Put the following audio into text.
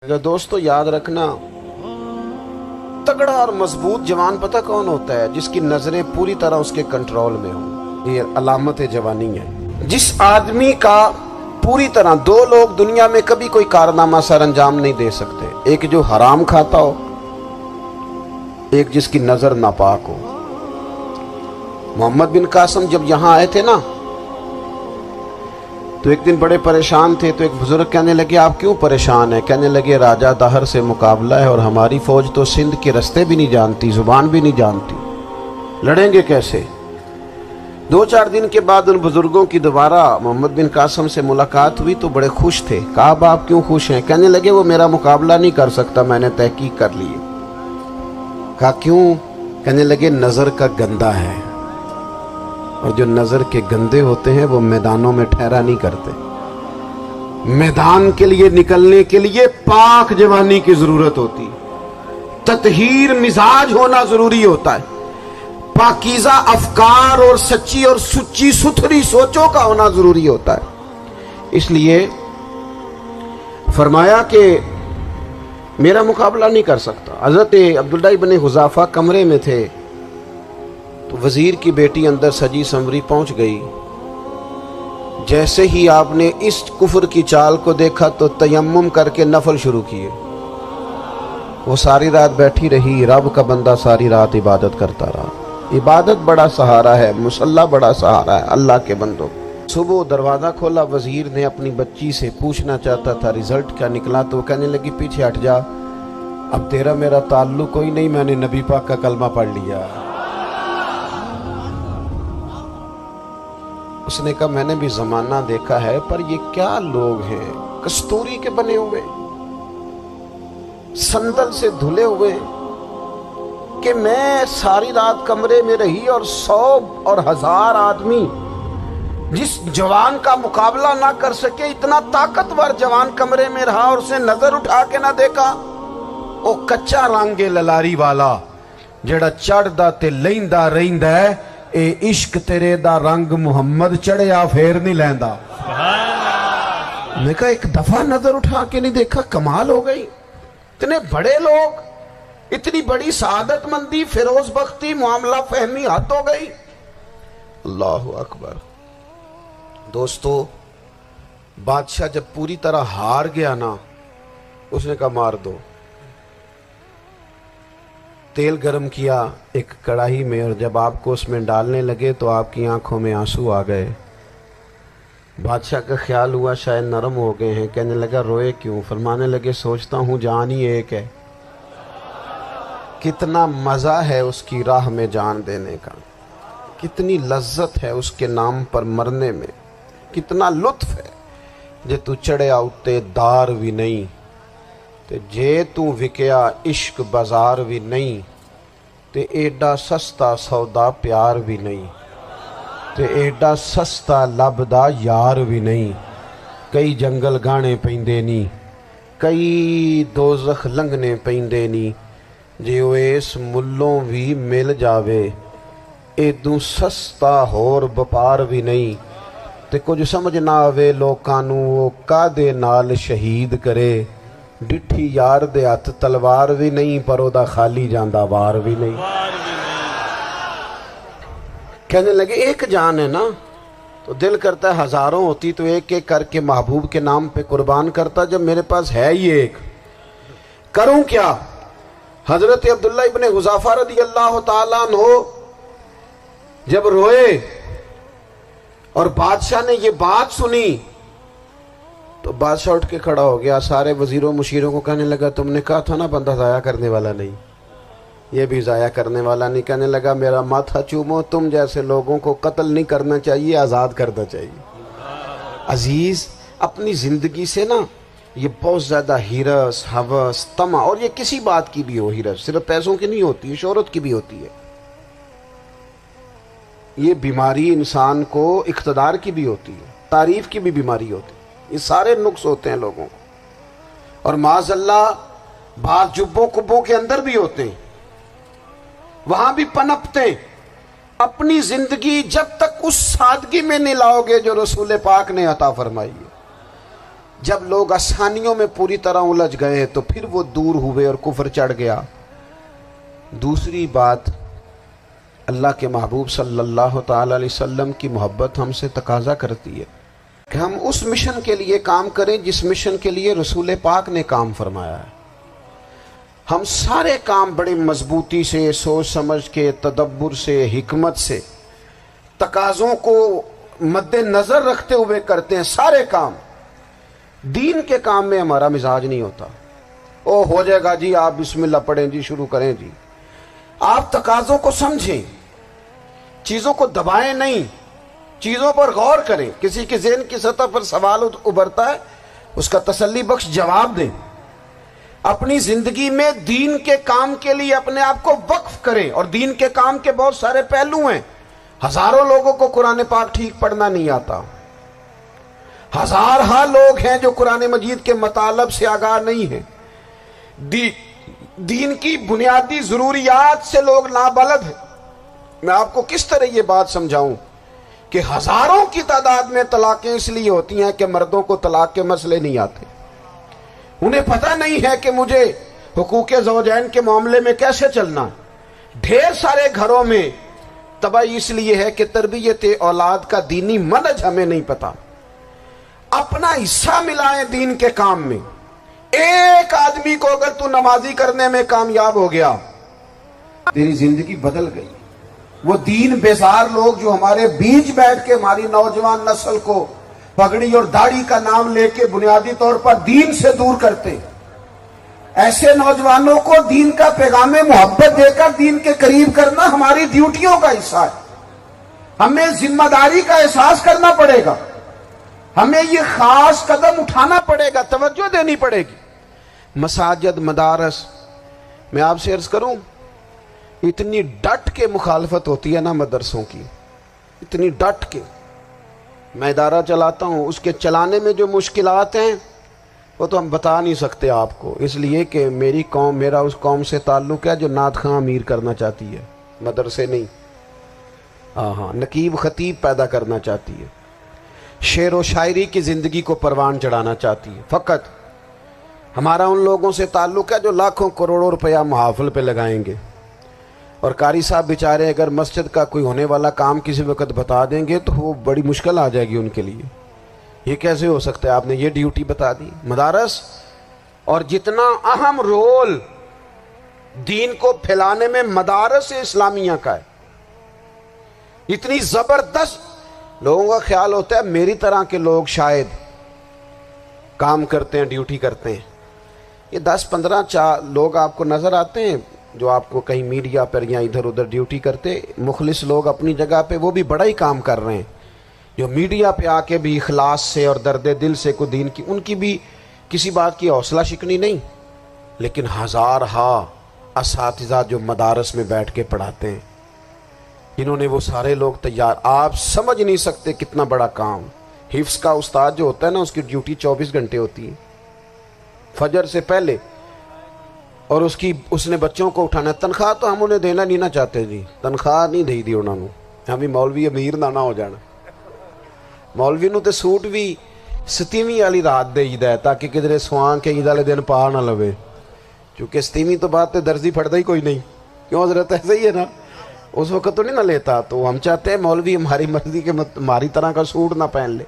दोस्तों याद रखना, तगड़ा और मजबूत जवान पता कौन होता है? जिसकी नजरें पूरी तरह उसके कंट्रोल में हो। ये अलामत जवानी है। जिस आदमी का पूरी तरह, दो लोग दुनिया में कभी कोई कारनामा सर अंजाम नहीं दे सकते, एक जो हराम खाता हो, एक जिसकी नजर नापाक हो। मोहम्मद बिन कासिम जब यहां आए थे ना, तो एक दिन बड़े परेशान थे। तो एक बुजुर्ग कहने लगे, आप क्यों परेशान हैं? कहने लगे, राजा दहर से मुकाबला है और हमारी फौज तो सिंध के रास्ते भी नहीं जानती, जुबान भी नहीं जानती, लड़ेंगे कैसे? 2-4 दिन के बाद उन बुजुर्गों की दोबारा मोहम्मद बिन कासिम से मुलाकात हुई तो बड़े खुश थे। कहा, आप क्यों खुश हैं? कहने लगे, वो मेरा मुकाबला नहीं कर सकता, मैंने तहकीक कर ली। कहा, क्यों? कहने लगे, नजर का गंदा है, और जो नजर के गंदे होते हैं वो मैदानों में ठहरा नहीं करते। मैदान के लिए निकलने के लिए पाक जवानी की जरूरत होती, ततहीर मिजाज होना जरूरी होता है, पाकीज़ा अफकार और सच्ची और सुच्ची सुथरी सोचों का होना जरूरी होता है। इसलिए फरमाया कि मेरा मुकाबला नहीं कर सकता। हजरत अब्दुल्लाह इब्न हुज़ाफा कमरे में थे, तो वजीर की बेटी अंदर सजी संवरी पहुंच गई। जैसे ही आपने इस कुफर की चाल को देखा तो तयम्मुम करके नफल शुरू किए। वो सारी रात बैठी रही, रब का बंदा सारी रात इबादत करता रहा। इबादत बड़ा सहारा है, मुसल्ला बड़ा सहारा है अल्लाह के बंदों। सुबह दरवाजा खोला, वजीर ने अपनी बच्ची से पूछना चाहता था रिजल्ट क्या निकला, तो वो कहने लगी, पीछे हट जा, अब तेरा मेरा ताल्लुक कोई नहीं, मैंने नबी पाक का कलमा पढ़ लिया। उसने कहा, मैंने भी जमाना देखा है, पर ये क्या लोग हैं, कस्तूरी के बने हुए, संदल से धुले हुए, कि मैं सारी रात कमरे में रही और 100 और 1000 आदमी जिस जवान का मुकाबला ना कर सके, इतना ताकतवर जवान कमरे में रहा और उसने नजर उठा के ना देखा। ओ कच्चा रंगे ललारी वाला, जेड़ा चढ़दा ते लैंदा रहिंदा है, ए इश्क तेरे दा रंग मुहम्मद चढ़िया फेर नहीं लैंदा। मैं कहा, एक दफा नजर उठा के नहीं देखा, कमाल हो गई। इतने बड़े लोग, इतनी बड़ी सआदतमंदी, फिरोज बख्ती, मामला फहमी, हद हो गई। अल्लाहु अकबर। दोस्तों, बादशाह जब पूरी तरह हार गया ना, उसने कहा, मार दो। तेल गरम किया एक कढ़ाई में, और जब आपको उसमें डालने लगे तो आपकी आंखों में आंसू आ गए। बादशाह का ख्याल हुआ शायद नरम हो गए हैं। कहने लगा, रोए क्यों? फरमाने लगे, सोचता हूं जान ही एक है, कितना मज़ा है उसकी राह में जान देने का, कितनी लज्जत है उसके नाम पर मरने में, कितना लुत्फ है। जे तू चढ़िया उत्ते दार भी नहीं, ते जे तू विकया इश्क बाजार भी नहीं, ते एडा सस्ता सौदा प्यार भी नहीं, ते एडा सस्ता लभदा यार भी नहीं। कई जंगल गाने पैंदे नी, कई दोज़ख लंघने पैंदे नी, जे ओ इस मुल्लों भी मिल जावे, एदू सस्ता होर वपार भी नहीं। ते कुछ समझ ना आवे लोकां नू वो कादे नाल शहीद करे, डिठी यार दे हथ तलवार भी नहीं, पर ओदा खाली जांदा वार भी नहीं। कहने लगे, एक जान है ना, तो दिल करता है हजारों होती तो एक एक करके महबूब के नाम पे कुर्बान करता, जब मेरे पास है ही एक, करूं क्या? हजरत अब्दुल्लाह इब्न हुज़ाफा रज़ियल्लाहु ताला अन्हु जब रोए और बादशाह ने ये बात सुनी, तो बादशाह उठ के खड़ा हो गया, सारे वजीरों मुशीरों को कहने लगा, तुमने कहा था ना बंदा जाया करने वाला नहीं, ये भी जाया करने वाला नहीं। कहने लगा, मेरा माथा चूमो, तुम जैसे लोगों को कत्ल नहीं करना चाहिए, आज़ाद करना चाहिए। अजीज, अपनी जिंदगी से ना ये बहुत ज़्यादा हिरस, हवस, तमा, और ये किसी बात की भी हो, हिरस सिर्फ पैसों की नहीं होती है, शोहरत की भी होती है। ये बीमारी इंसान को इख्तदार की भी होती है, तारीफ की भी बीमारी होती है। ये सारे नुक्स होते हैं लोगों को, और माज़अल्लाह बाज़ जुब्बों कुब्बों के अंदर भी होते हैं, वहां भी पनपते। अपनी जिंदगी जब तक उस सादगी में नहीं लाओगे जो रसूल पाक ने अता फरमाई है, جب لوگ آسانیوں میں پوری طرح الجھ گئے تو پھر وہ دور ہوئے اور کفر چڑھ گیا۔ دوسری بات، اللہ کے محبوب صلی اللہ تعالی علیہ وسلم کی محبت ہم سے تقاضا کرتی ہے کہ ہم اس مشن کے لیے کام کریں جس مشن کے لیے رسول پاک نے کام فرمایا ہے۔ ہم سارے کام بڑے مضبوطی سے، سوچ سمجھ کے، تدبر سے، حکمت سے، تقاضوں کو مد نظر رکھتے ہوئے کرتے ہیں سارے کام۔ دین کے کام میں ہمارا مزاج نہیں ہوتا، او ہو جائے گا جی، آپ بسم اللہ پڑھیں جی، شروع کریں جی۔ آپ تقاضوں کو سمجھیں، چیزوں کو دبائیں نہیں، چیزوں پر غور کریں۔ کسی کے ذہن کی سطح پر سوال ابھرتا ہے، اس کا تسلی بخش جواب دیں۔ اپنی زندگی میں دین کے کام کے لیے اپنے آپ کو وقف کریں، اور دین کے کام کے بہت سارے پہلو ہیں۔ ہزاروں لوگوں کو قرآن پاک ٹھیک پڑھنا نہیں آتا، ہزارہ لوگ ہیں جو قرآن مجید کے مطالب سے آگاہ نہیں ہیں، دین کی بنیادی ضروریات سے لوگ نابلد ہیں۔ میں آپ کو کس طرح یہ بات سمجھاؤں کہ ہزاروں کی تعداد میں طلاقیں اس لیے ہوتی ہیں کہ مردوں کو طلاق کے مسئلے نہیں آتے، انہیں پتہ نہیں ہے کہ مجھے حقوق زوجین کے معاملے میں کیسے چلنا ہے۔ ڈھیر سارے گھروں میں تباہی اس لیے ہے کہ تربیت اولاد کا دینی منہج ہمیں نہیں پتا۔ اپنا حصہ ملائیں دین کے کام میں۔ ایک آدمی کو اگر تو نمازی کرنے میں کامیاب ہو گیا، تیری زندگی بدل گئی۔ وہ دین بیزار لوگ جو ہمارے بیچ بیٹھ کے ہماری نوجوان نسل کو پگڑی اور داڑھی کا نام لے کے بنیادی طور پر دین سے دور کرتے، ایسے نوجوانوں کو دین کا پیغام محبت دے کر دین کے قریب کرنا ہماری ڈیوٹیوں کا حصہ ہے۔ ہمیں ذمہ داری کا احساس کرنا پڑے گا، ہمیں یہ خاص قدم اٹھانا پڑے گا، توجہ دینی پڑے گی۔ مساجد، مدارس، میں آپ سے عرض کروں، اتنی ڈٹ کے مخالفت ہوتی ہے نا مدرسوں کی، اتنی ڈٹ کے۔ میں ادارہ چلاتا ہوں، اس کے چلانے میں جو مشکلات ہیں وہ تو ہم بتا نہیں سکتے آپ کو، اس لیے کہ میری قوم، میرا اس قوم سے تعلق ہے جو نعت خواں امیر کرنا چاہتی ہے، مدرسے نہیں۔ ہاں، نقیب خطیب پیدا کرنا چاہتی ہے، شعر و شاعری کی زندگی کو پروان چڑھانا چاہتی ہے۔ فقط ہمارا ان لوگوں سے تعلق ہے جو لاکھوں کروڑوں روپیہ محافل پہ لگائیں گے، اور قاری صاحب بیچارے اگر مسجد کا کوئی ہونے والا کام کسی وقت بتا دیں گے تو وہ بڑی مشکل آ جائے گی ان کے لیے۔ یہ کیسے ہو سکتا ہے، آپ نے یہ ڈیوٹی بتا دی؟ مدارس اور جتنا اہم رول دین کو پھیلانے میں مدارس اسلامیہ کا ہے، اتنی زبردست، لوگوں کا خیال ہوتا ہے میری طرح کے لوگ شاید کام کرتے ہیں، ڈیوٹی کرتے ہیں۔ یہ 10-15 لوگ آپ کو نظر آتے ہیں جو آپ کو کہیں میڈیا پر یا ادھر ادھر ڈیوٹی کرتے، مخلص لوگ اپنی جگہ پہ، وہ بھی بڑا ہی کام کر رہے ہیں، جو میڈیا پہ آ کے بھی اخلاص سے اور درد دل سے کو دین کی، ان کی بھی کسی بات کی حوصلہ شکنی نہیں، لیکن ہزارہا اساتذہ جو مدارس میں بیٹھ کے پڑھاتے ہیں، انہوں نے وہ سارے لوگ تیار، آپ سمجھ نہیں سکتے کتنا بڑا کام۔ حفظ کا استاد جو ہوتا ہے نا، اس کی ڈیوٹی 24 گھنٹے ہوتی ہے، فجر سے پہلے، اور اس نے بچوں کو اٹھانا۔ تنخواہ تو ہم انہیں دینا نہیں نہ چاہتے جی، تنخواہ نہیں دی انہوں نے، ہمیں مولوی امیر نہ ہو جانا۔ مولوی نو تے سوٹ بھی 27ویں والی رات دے ہے تاکہ کدھر سوان کے عید والے دن پا نہ لوے، چونکہ 27ویں تو بعد تے درزی پھڑتا ہی کوئی نہیں، کیوں حضرت؟ ایسا ہی ہے نا، اس وقت تو نہیں نہ لیتا۔ تو ہم چاہتے ہیں مولوی ہماری مرضی کے ہماری طرح کا سوٹ نہ پہن لے۔